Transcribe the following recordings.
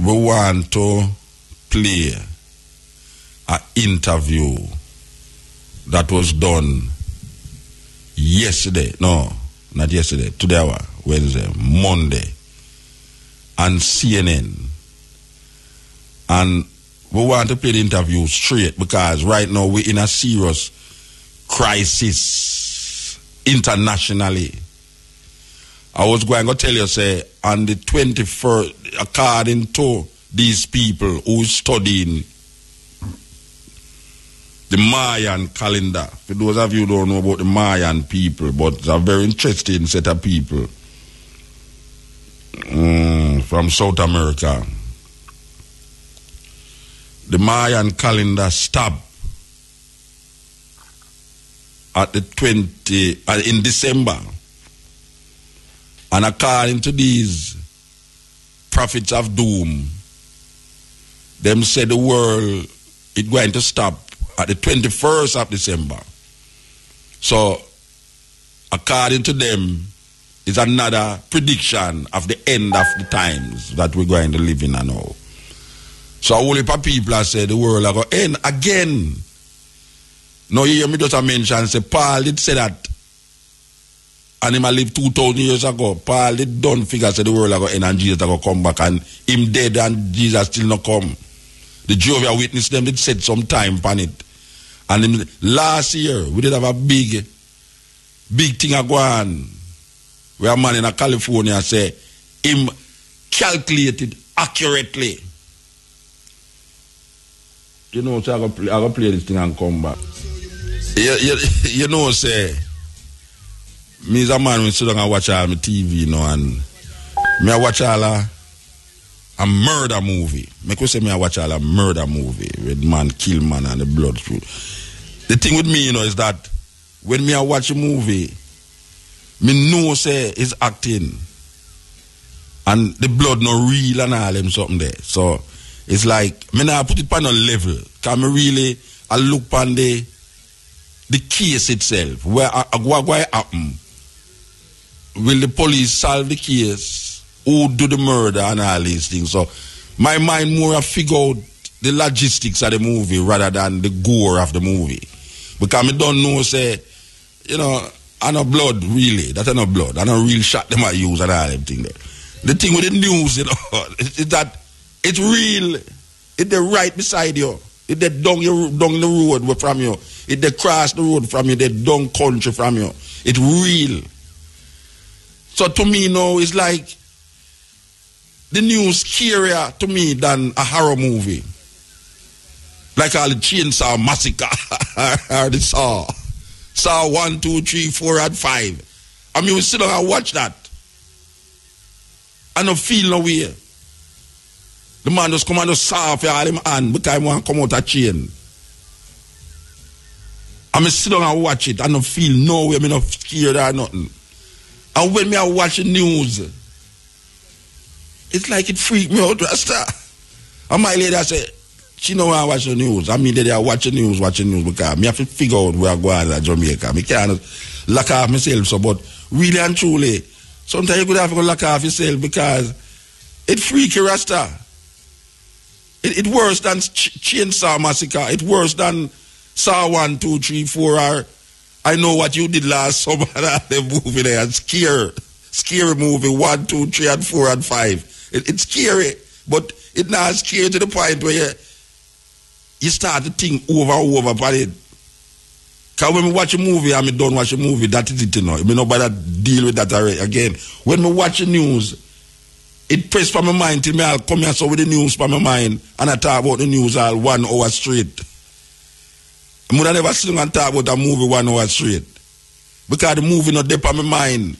we want to play an interview that was done yesterday. No, not yesterday. Today, Wednesday, Monday, on CNN. And we want to play the interview straight because right now we're in a serious crisis internationally. I was going to tell you, say, on the 21st, according to these people who studying the Mayan calendar. For those of you who don't know about the Mayan people, but it's a very interesting set of people from South America. The Mayan calendar stopped at the in December. And according to these prophets of doom, them said the world is going to stop at the 21st of December. So, according to them, is another prediction of the end of the times that we're going to live in now. So, a whole heap of people have said the world are going to end again. Now, you hear me just mention, say, Paul did say that, and him lived 2,000 years ago. Paul did done figure say the world are going to end and Jesus are going to come back, and him dead and Jesus still not come. The Jehovah Witness them did set some time on it. And last year, we did have a big thing go on, where a man in California say, him calculated accurately. You know, so I go play this thing and come back. You know, say, me is a man who sit down and watch all my TV, you know, and me I watch all a murder movie. Me could say me I watch all a murder movie with man kill man and the blood through. The thing with me, you know, is that when me I watch a movie, me know say is acting and the blood no real and all them something there. So it's like me now put it on a level. Cause me really I look on the case itself. Where what happen? Will the police solve the case? Who do the murder and all these things? So my mind more figure out the logistics of the movie rather than the gore of the movie. Because I don't know, say, you know, I know blood really. That's not blood. I know real shot them I use and all them thing there. The thing with the news, you know, is that it's real. It's the right beside you. It's the down the road from you. It's the cross the road from you. The down country from you. It's real. So to me now, it's like the news scarier to me than a horror movie. Like all the Chainsaw Massacre or the Saw 1, 2, 3, 4, and 5. I mean, we sit down and watch that. I don't feel no way. The man just come and just saw for all him hand because he want to come out of chain. I mean, sit down and watch it. I don't feel no way. I'm not scared or nothing. And when me I watch the news, it's like it freaked me out, Rasta. And my lady say, she know I watch the news. I mean, they are watching news because me have to figure out where I go in Jamaica. Me can't lock off myself. So, but really and truly, sometimes you could have to lock off yourself because it freaky, Rasta. It worse than Chainsaw Massacre. It worse than Saw 1, 2, 3, 4 or I know what you did last summer. The movie there, scary movie 1, 2, 3, and 4 and 5. It's scary, but it's not scary to the point where you start to think over and over about it. Because when we watch a movie and me don't watch a movie, that is it, you know. Me nobody deal with that again. When me watch the news, it press from my mind till me I'll come here so with the news from my mind and I talk about the news all 1 hour straight. I would never sit and talk about a movie 1 hour straight. Because the movie not there on my mind.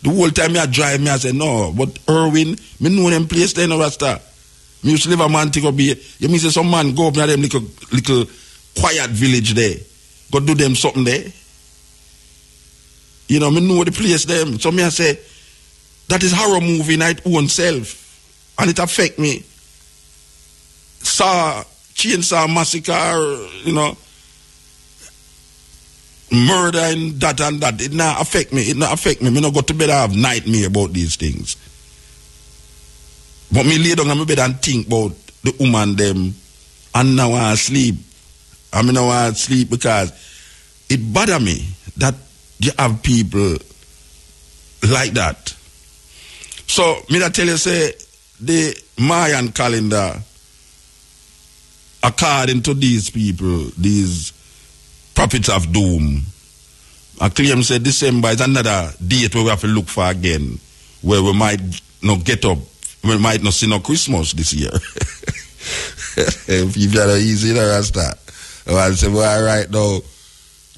The whole time I drive me, I say, no, but Irwin, me know them place there in the Rasta. Me used to live a man to go be, you mean say some man go up in them little quiet village there. Go do them something there. You know, me know the place them. So me I say, that is horror movie in its own self. And it affect me. Chainsaw Massacre, you know, murder and that. It not affect me. It not affect me. Me not go to bed and have nightmare about these things. But me lay down on my bed and think about the woman them, and now I sleep. I mean, now I sleep because it bother me that you have people like that. So, me that tell you, say, the Mayan calendar, according to these people, these prophets of doom, I claim say December is another date where we have to look for again, where we might not get up, we might not see no Christmas this year. People are easy to understand. I say, well, right now,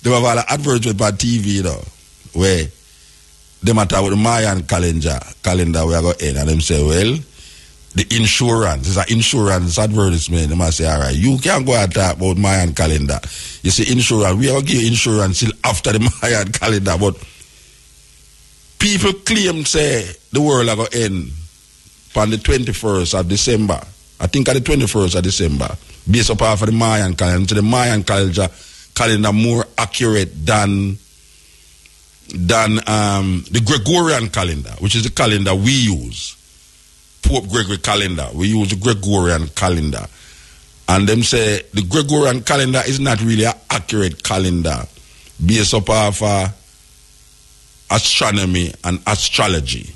they have all the advertisements on TV, you know, where they matter with the Mayan calendar we are going to end, and them say, well, the insurance, it's an insurance advertisement. They must say, all right, you can't go and talk about Mayan calendar. You see, insurance, we are going to give insurance till after the Mayan calendar, but people claim, say, the world are going to end on the 21st of December. I think at the 21st of December, based upon the Mayan calendar. So the Mayan calendar more accurate than the Gregorian calendar, which is the calendar we use. Pope Gregory calendar. We use the Gregorian calendar. And them say the Gregorian calendar is not really an accurate calendar based upon astronomy and astrology.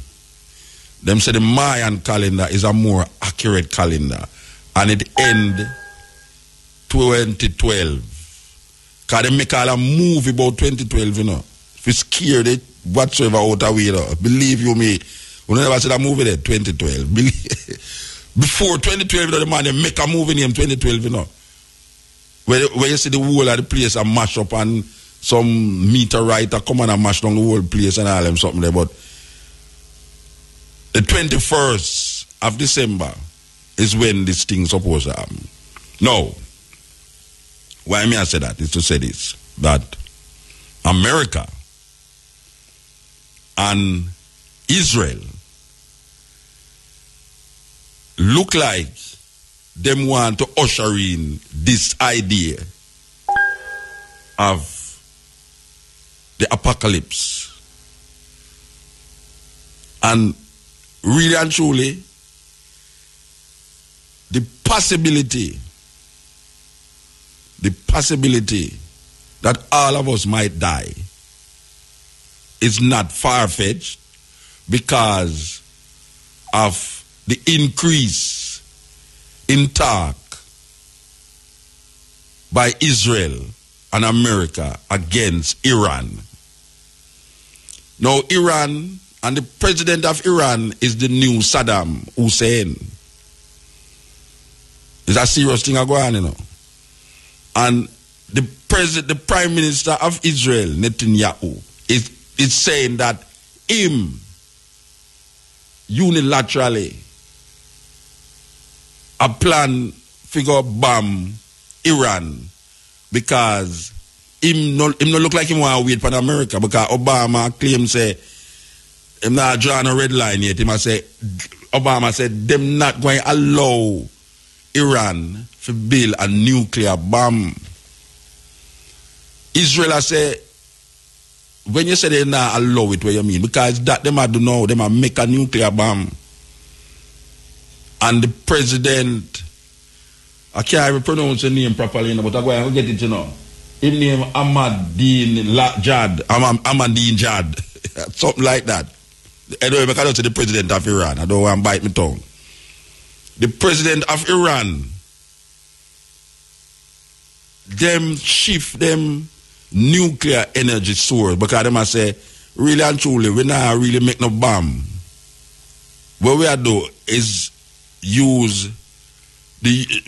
Them say the Mayan calendar is a more accurate calendar. And it end 2012. Because they make all a movie about 2012, you know. If you scared it, whatsoever out of way, you know. Believe you me, we never see that movie there, 2012. Before 2012, you know, the man, they make a movie named 2012, you know. Where you see the whole of the place and mash up and some meteorite come on and mash down the whole place and all them something there. But the 21st of December is when this thing supposed to happen. Now, why may I say that? Is to say this, that America and Israel look like them want to usher in this idea of the apocalypse. And really and truly, the possibility that all of us might die is not far-fetched because of the increase in talk by Israel and America against Iran. Now, Iran and the president of Iran is the new Saddam Hussein. It's a serious thing going on, you know. And the prime minister of Israel, Netanyahu, is saying that him unilaterally a plan figure bomb Iran because him no look like him want to wait for America because Obama claims say him not drawing a red line yet. Obama said them not going to allow Iran to build a nuclear bomb. Israel say, when you say they not allow it, what you mean? Because that them do know, them make a nuclear bomb. And the president, I can't even pronounce the name properly, you know, but I'm going to get it, you know. His name Ahmadinejad, something like that. Anyway, because I say the president of Iran, I don't want to bite my tongue. The president of Iran, them shift them nuclear energy source because them say, really and truly, we not really make no bomb. What we are do is use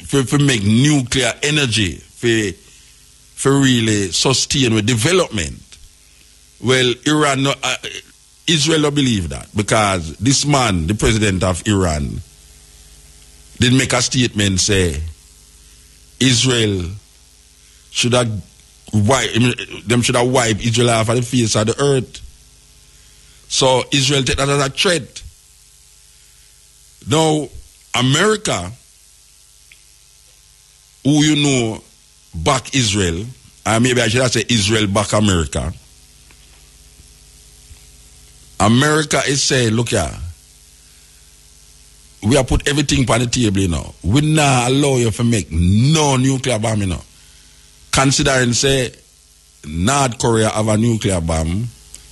for make nuclear energy for really sustain with development. Well, Israel don't believe that because this man, the president of Iran, did make a statement say Israel should have wiped Israel off of the face of the earth. So Israel take that as a threat. Now, America, who you know back Israel, and maybe I should say Israel back America. America is saying, look here, we have put everything on the table, you know. We not allow you to make no nuclear bomb, you know. Considering, say, North Korea have a nuclear bomb,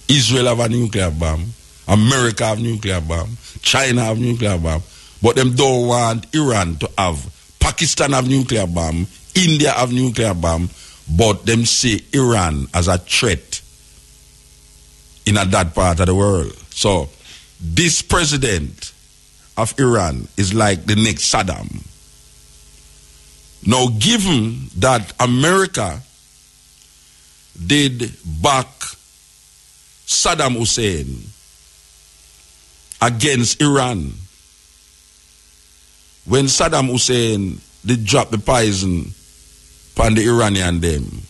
Israel have a nuclear bomb, America have nuclear bomb, China have nuclear bomb, but them don't want Iran to have. Pakistan have nuclear bomb, India have nuclear bomb, but them see Iran as a threat in that part of the world. So, this president of Iran is like the next Saddam. Now, given that America did back Saddam Hussein against Iran, when Saddam Hussein did drop the poison upon the Iranian them,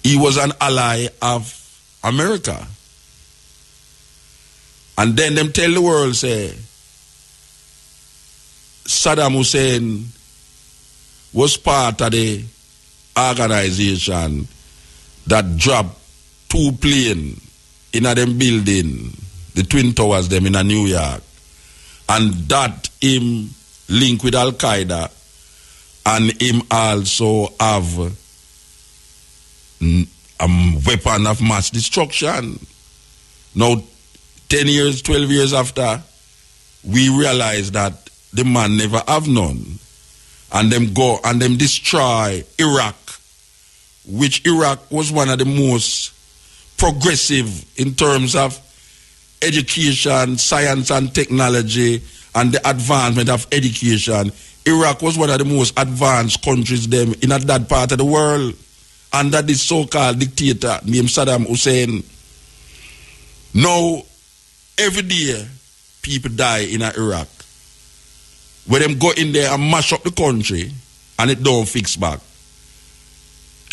he was an ally of America. And then them tell the world, say, Saddam Hussein was part of the organization that dropped 2 planes in a them building, the Twin Towers them in a New York, and that him link with Al Qaeda, and him also have a weapon of mass destruction. Now, 10 years, 12 years after, we realize that the man never have none. And them go and them destroy Iraq, which Iraq was one of the most progressive in terms of education, science and technology, and the advancement of education. Iraq was one of the most advanced countries them in that part of the world, under this so-called dictator named Saddam Hussein. Now, every day, people die in Iraq. When them go in there and mash up the country, and it don't fix back.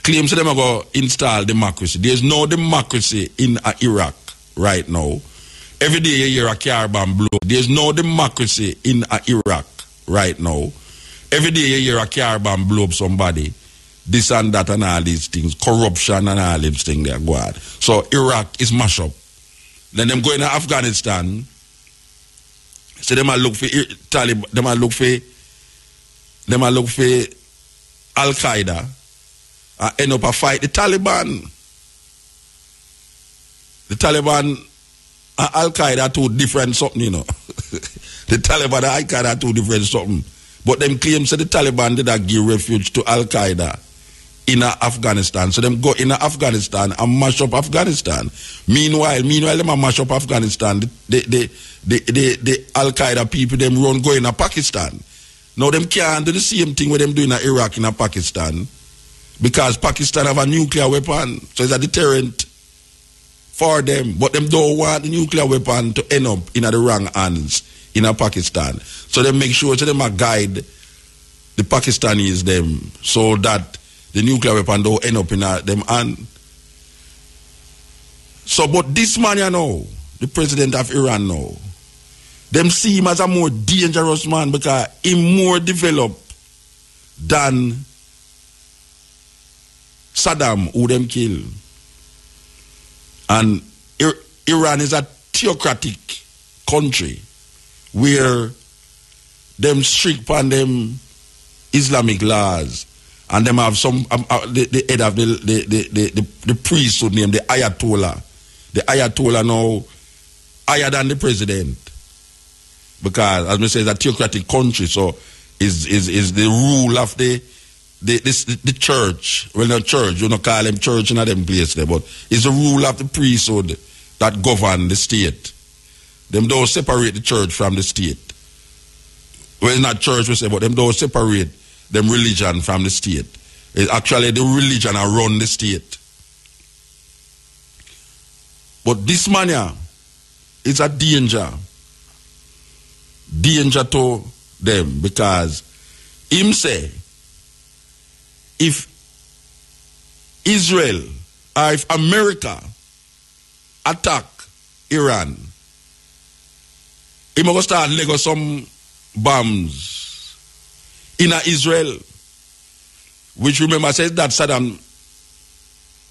Claims them are going to install democracy. There's no democracy in Iraq right now. Every day you hear a car bomb blow. There's no democracy in Iraq right now. Every day you hear a car bomb blow up somebody. This and that and all these things. Corruption and all these things they go on. So Iraq is mash up. Then them go in Afghanistan. So them a look for Taliban, them a look for Al Qaeda and end up a fight the Taliban. The Taliban and Al Qaeda are 2 different something, you know. The Taliban and Al Qaeda are 2 different something. But them claim so the Taliban did not give refuge to Al Qaeda in Afghanistan. So them go in Afghanistan and mash up Afghanistan. Meanwhile them a mash up Afghanistan. The Al Qaeda people them run go in Pakistan. Now them can't do the same thing with them doing in Iraq in Pakistan, because Pakistan have a nuclear weapon, so it's a deterrent for them. But them don't want the nuclear weapon to end up in the wrong hands in Pakistan. So they make sure so them a guide the Pakistanis them so that the nuclear weapon don't end up in them hand. So, but this man, you know, the president of Iran now, them see him as a more dangerous man because he more developed than Saddam, who them kill. And Iran is a theocratic country where them strict on them Islamic laws, and them have some the head of the priesthood named the Ayatollah. The Ayatollah now higher than the president, because as I say, it's a theocratic country, so is the rule of the church. Well, not church, you don't call them church in them place there, but it's the rule of the priesthood that govern the state. Them don't separate the church from the state. Well, it's not church we say, but them don't separate them religion from the state. It's actually the religion that run the state. But this man here is a danger to them, because him say if Israel or if America attack Iran, he must start lego some bombs in Israel, which remember says that Saddam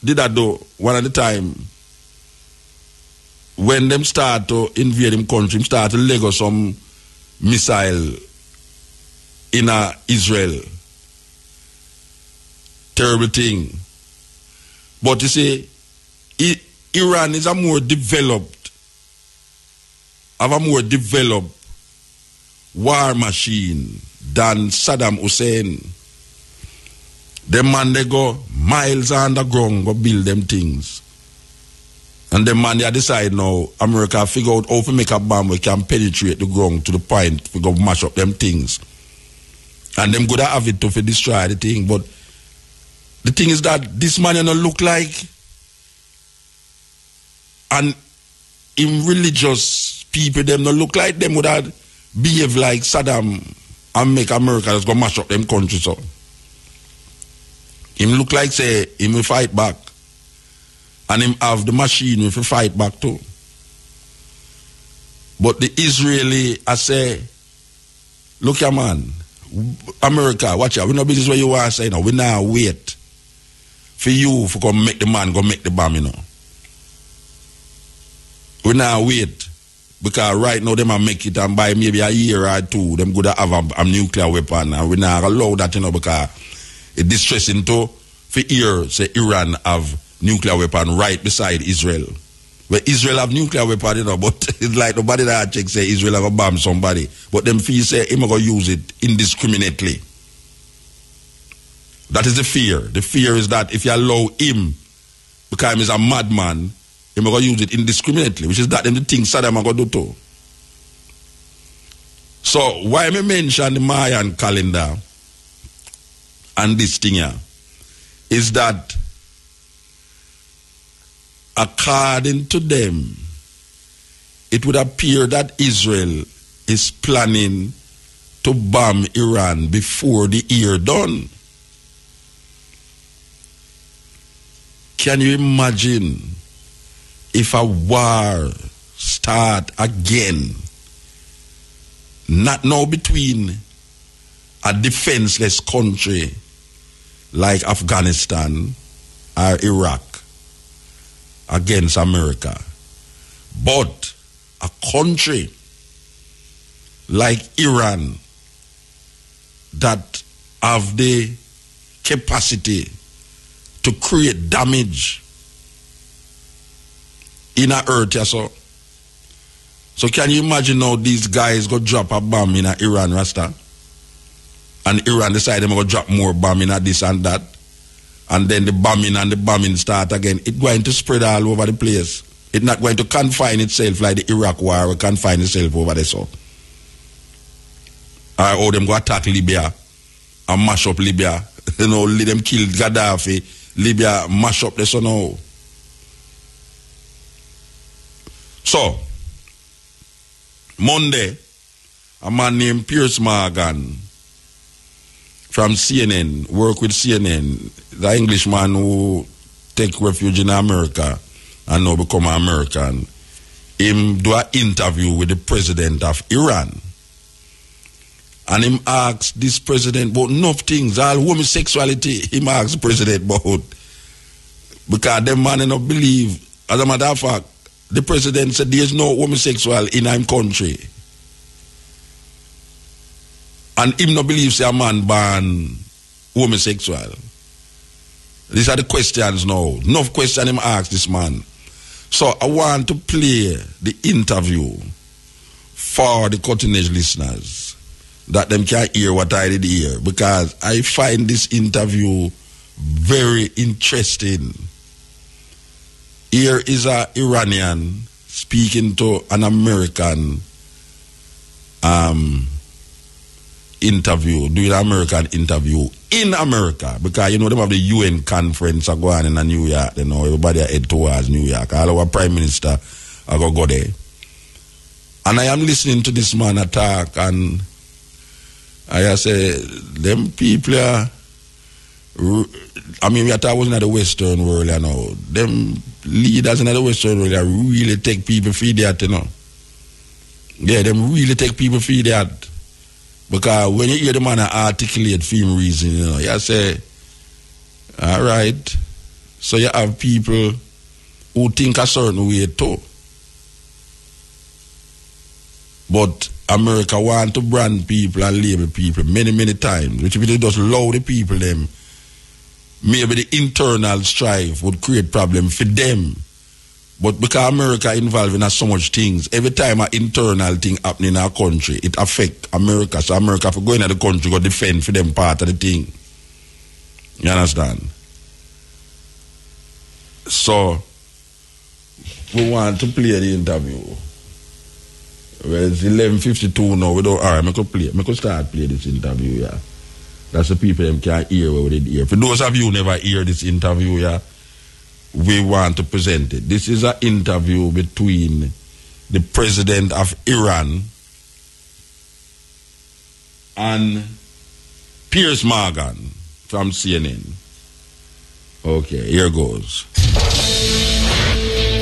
did that though one at a time. When them start to invade him country, him start to lego some missile in Israel. Terrible thing. But you see, Iran is a more developed war machine than Saddam Hussein. Them man, they go miles underground, go build them things. And them man, they decide now, America figure out how to make a bomb we can penetrate the ground to the point we go mash up them things. And them good have it to destroy the thing. But the thing is that this man you know look like, and in religious people, them not look like, them would have behave like Saddam and make America just go mash up them country. So him look like say him will fight back, and him have the machine if he fight back too. But the Israeli, I say, look here man, America, watch out, we no business where you are saying now. We now wait for you for come make the man go make the bomb, you know. We now wait. Because right now, them are make it, and by maybe a year or two, them could have a nuclear weapon. And we now allow that, you know, because it's distressing to for here, say Iran have nuclear weapon right beside Israel. Where Israel have nuclear weapon, you know, but it's like nobody that check say Israel have a bomb somebody. But them feel say him going to use it indiscriminately. That is the fear. The fear is that if you allow him, because he's a madman, he's going to use it indiscriminately, which is that them the thing Saddam going to do too. So, why me mention the Mayan calendar and this thing here is that according to them, it would appear that Israel is planning to bomb Iran before the year done. Can you imagine if a war start again, not now between a defenseless country like Afghanistan or Iraq against America, but a country like Iran that have the capacity to create damage in a earth, yeah, so can you imagine now these guys go drop a bomb in a Iran, Rasta? And Iran decide they're going to drop more bomb in a this and that. And then the bombing start again. It's going to spread all over the place. It's not going to confine itself like the Iraq war will confine itself over there, so. Or them go attack Libya and mash up Libya. You know, let them kill Gaddafi. Libya mash up the so now. So, Monday, a man named Piers Morgan from CNN, work with CNN, the Englishman who take refuge in America and now become an American, him do an interview with the president of Iran. And him asked this president about enough things, all homosexuality, him asked the president about. Because them man don't believe, as a matter of fact, the president said there's no homosexual in our country. And him no believes a man born homosexual. These are the questions now. Enough question him asked this man. So I want to play the interview for the cutting edge listeners, that them can hear what I did hear, because I find this interview very interesting. Here is an Iranian speaking to an American interview, doing an American interview in America, because you know them have the UN conference are going in New York, you know, everybody head towards New York. All our prime minister are going to go there. And I am listening to this man attack, and I say, them people are, I mean, we are talking in the Western world, you know. Them leaders in the Western world really take people for that, you know. Yeah, them really take people for that. Because when you hear the man articulate for him reason, you know, you say, all right, so you have people who think a certain way too. But America want to brand people and label people many times, which if they just allow the people them, maybe the internal strife would create problem for them. But because America involved in so much things, every time an internal thing happening in our country, it affect America. So America for going to the country go defend for them part of the thing. You understand? So we want to play the interview. Well, it's 11:52 now. We don't. All right, I could start play this interview. Yeah, that's the people them can hear what they hear. For those of you who never hear this interview, yeah, we want to present it. This is an interview between the president of Iran and Piers Morgan from CNN. Okay, here goes.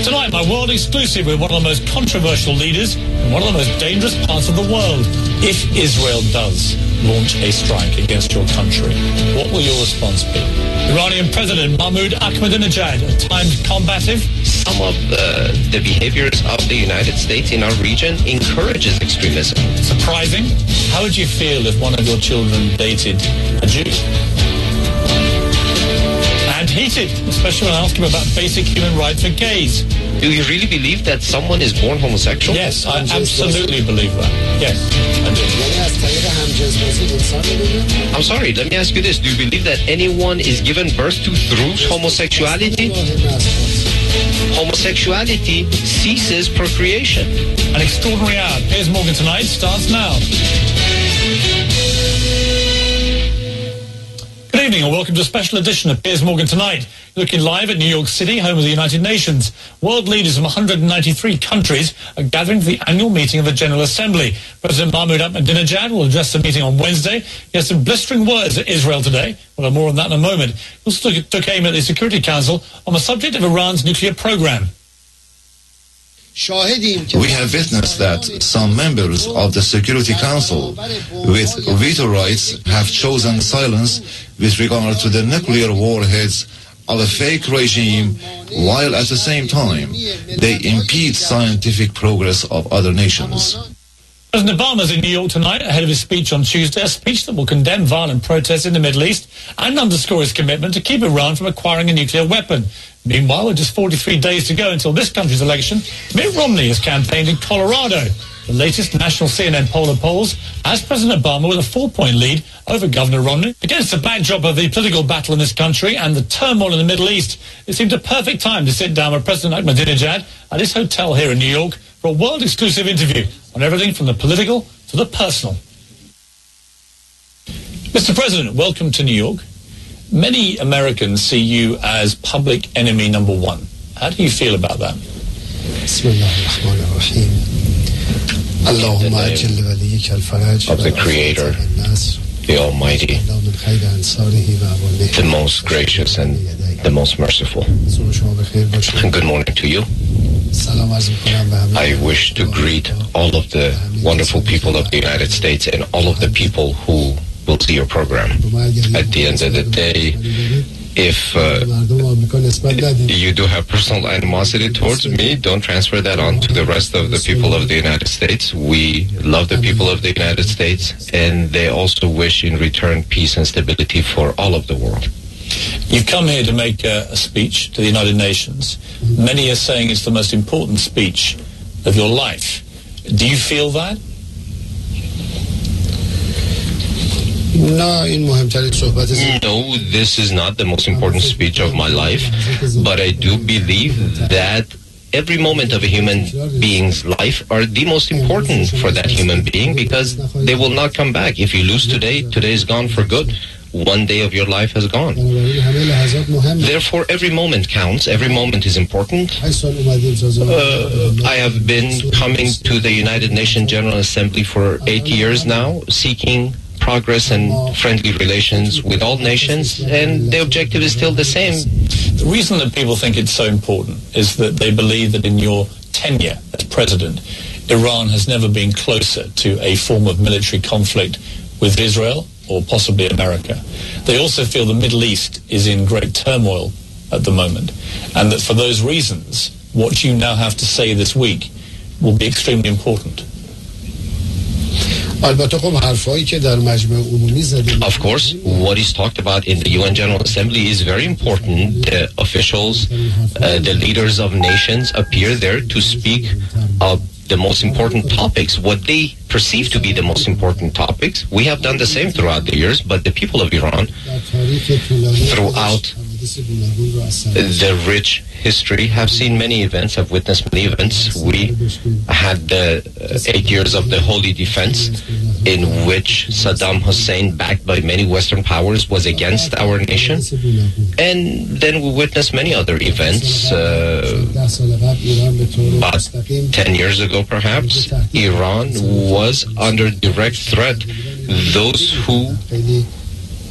Tonight, my world exclusive with one of the most controversial leaders in one of the most dangerous parts of the world. If Israel does launch a strike against your country, what will your response be? Iranian President Mahmoud Ahmadinejad, at times combative. Some of the behaviors of the United States in our region encourages extremism. Surprising? How would you feel if one of your children dated a Jew? And heated, especially when I ask him about basic human rights for gays. Do you really believe that someone is born homosexual? Yes, I absolutely believe that. Yes, I do. I'm sorry, let me ask you this. Do you believe that anyone is given birth to through homosexuality? Homosexuality ceases procreation. An extraordinary hour. Piers Morgan Tonight starts now. Good evening and welcome to a special edition of Piers Morgan Tonight. Looking live at New York City, home of the United Nations. World leaders from 193 countries are gathering for the annual meeting of the General Assembly. President Mahmoud Ahmadinejad will address the meeting on Wednesday. He has some blistering words at Israel today. We'll have more on that in a moment. He also took aim at the Security Council on the subject of Iran's nuclear program. We have witnessed that some members of the Security Council with veto rights have chosen silence with regard to the nuclear warheads of a fake regime, while at the same time they impede scientific progress of other nations. President Obama is in New York tonight ahead of his speech on Tuesday, a speech that will condemn violent protests in the Middle East and underscore his commitment to keep Iran from acquiring a nuclear weapon. Meanwhile, with just 43 days to go until this country's election, Mitt Romney has campaigned in Colorado. The latest national CNN poll polls has President Obama with a 4-point lead over Governor Romney. Against the backdrop of the political battle in this country and the turmoil in the Middle East, it seemed a perfect time to sit down with President Ahmadinejad at his hotel here in New York for a world-exclusive interview on everything from the political to the personal. Mr. President, welcome to New York. Many Americans see you as public enemy number one. How do you feel about that? In the name of the Creator, the Almighty, the most gracious and the most merciful. Good morning to you. I wish to greet all of the wonderful people of the United States and all of the people who will see your program. At the end of the day, if you do have personal animosity towards me, don't transfer that on to the rest of the people of the United States. We love the people of the United States, and they also wish in return peace and stability for all of the world. You've come here to make a speech to the United Nations. Many are saying it's the most important speech of your life. Do you feel that? No, this is not the most important speech of my life, but I do believe that every moment of a human being's life are the most important for that human being, because they will not come back. If you lose today, today is gone for good. One day of your life has gone. Therefore, every moment counts. Every moment is important. I have been coming to the United Nations General Assembly for 8 years now, seeking progress and friendly relations with all nations, and the objective is still the same. The reason that people think it's so important is that they believe that in your tenure as president, Iran has never been closer to a form of military conflict with Israel or possibly America. They also feel the Middle East is in great turmoil at the moment, and that for those reasons, what you now have to say this week will be extremely important. Of course, what is talked about in the UN General Assembly is very important. The officials, the leaders of nations appear there to speak of the most important topics, what they perceive to be the most important topics. We have done the same throughout the years, but the people of Iran, throughout the rich history, have seen many events, have witnessed many events. We had the 8 years of the Holy Defense, in which Saddam Hussein, backed by many Western powers, was against our nation. And then we witnessed many other events. About 10 years ago, perhaps, Iran was under direct threat. Those who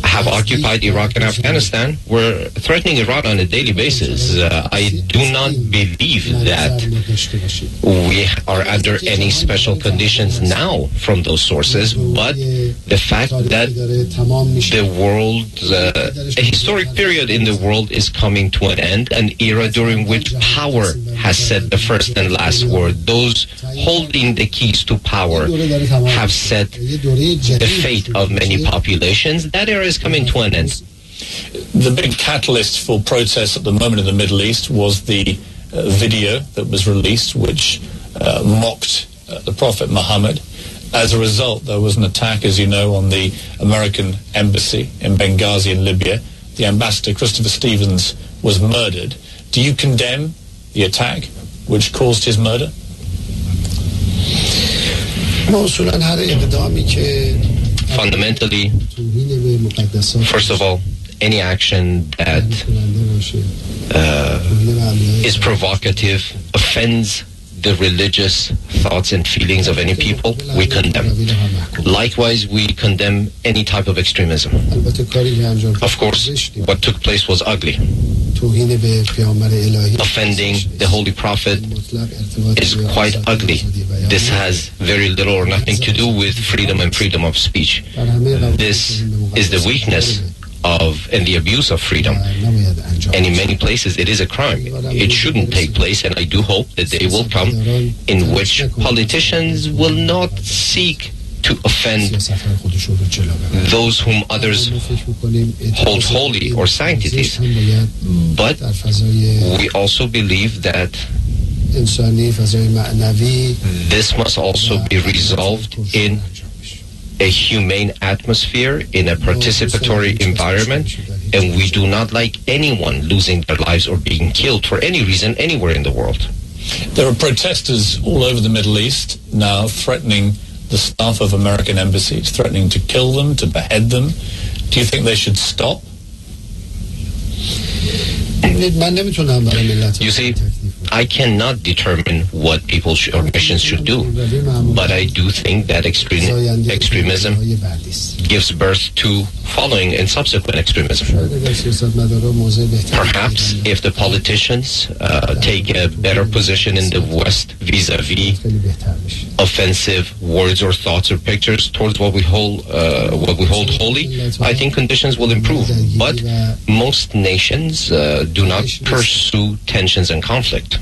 have occupied Iraq and Afghanistan were threatening Iran on a daily basis. I do not believe that we are under any special conditions now from those sources, but the fact that the world, a historic period in the world is coming to an end, an era during which power has said the first and last word. Those holding the keys to power have set the fate of many populations. That era is coming to an end. The big catalyst for protests at the moment in the Middle East was the video that was released, which mocked the Prophet Muhammad. As a result, there was an attack, as you know, on the American embassy in Benghazi in Libya. The ambassador, Christopher Stevens, was murdered. Do you condemn the attack which caused his murder? Fundamentally, first of all, any action that is provocative, offends the religious thoughts and feelings of any people, we condemn. Likewise, we condemn any type of extremism. Of course, what took place was ugly. Offending the Holy Prophet is quite ugly. This has very little or nothing to do with freedom and freedom of speech. This is the weakness of and the abuse of freedom. And in many places it is a crime. It shouldn't take place, and I do hope that day will come in which politicians will not seek to offend those whom others hold holy or sanctities. But we also believe that this must also be resolved in a humane atmosphere, in a participatory environment, and we do not like anyone losing their lives or being killed for any reason anywhere in the world. There are protesters all over the Middle East now threatening the staff of American embassies, threatening to kill them, to behead them. Do you think they should stop? You see, I cannot determine what people or nations should do, but I do think that extremism gives birth to following and subsequent extremism. Perhaps if the politicians take a better position in the West vis-a-vis offensive words or thoughts or pictures towards what we hold holy, I think conditions will improve. But most nations do not pursue tensions and conflict.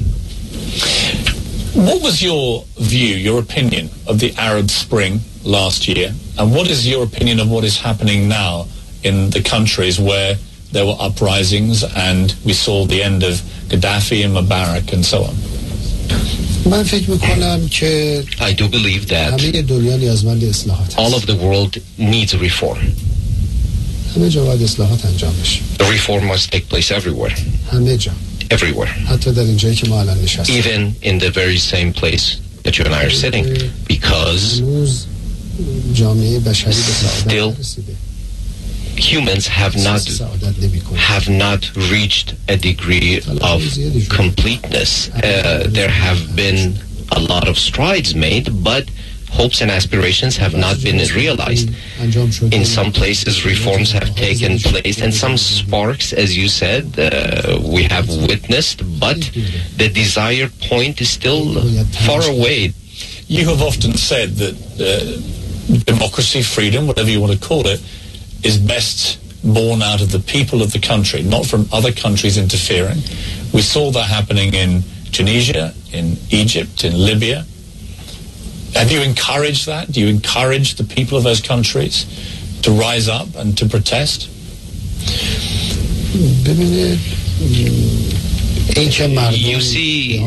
What was your view, your opinion of the Arab Spring last year, and what is your opinion of what is happening now in the countries where there were uprisings and we saw the end of Gaddafi and Mubarak and so on? I do believe that all of the world needs a reform. The reform must take place everywhere. Everywhere. Even in the very same place that you and I are sitting, because still humans have not reached a degree of completeness. There have been a lot of strides made, but hopes and aspirations have not been realized. In some places, reforms have taken place, and some sparks, as you said, we have witnessed, but the desired point is still far away. You have often said that democracy, freedom, whatever you want to call it, is best born out of the people of the country, not from other countries interfering. We saw that happening in Tunisia, in Egypt, in Libya. Have you encouraged that? Do you encourage the people of those countries to rise up and to protest? You see,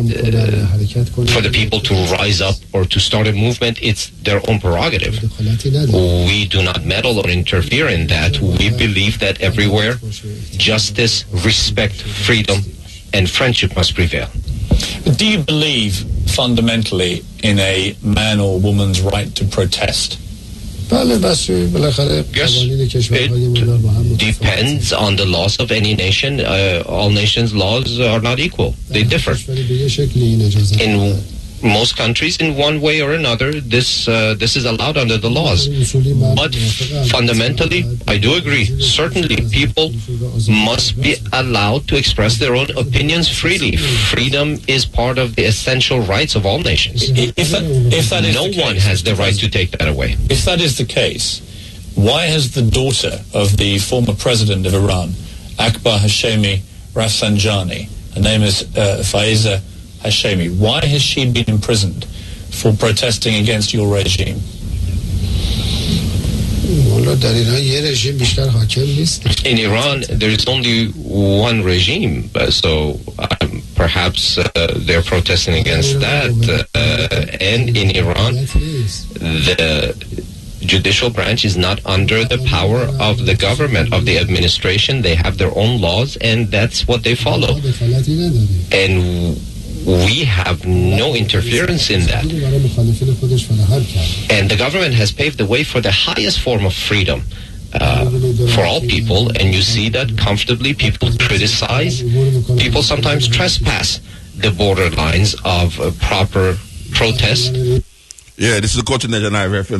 for the people to rise up or to start a movement, it's their own prerogative. We do not meddle or interfere in that. We believe that everywhere, justice, respect, freedom, and friendship must prevail. Do you believe fundamentally in a man or woman's right to protest? Yes, it depends on the laws of any nation. All nations' laws are not equal. They differ. In most countries, in one way or another, this is allowed under the laws. But fundamentally, I do agree. Certainly, people must be allowed to express their own opinions freely. Freedom is part of the essential rights of all nations. If that is no the case, one has the right to take that away. If that is the case, why has the daughter of the former president of Iran, Akbar Hashemi Rafsanjani, her name is Faiza Hashemi, why has she been imprisoned for protesting against your regime? In Iran, there is only one regime, so perhaps they're protesting against that. And in Iran, the judicial branch is not under the power of the government, of the administration. They have their own laws, and that's what they follow. And we have no interference in that. And the government has paved the way for the highest form of freedom for all people. And you see that comfortably people criticize, people sometimes trespass the borderlines of proper protest. Yeah, this is the Continental FM.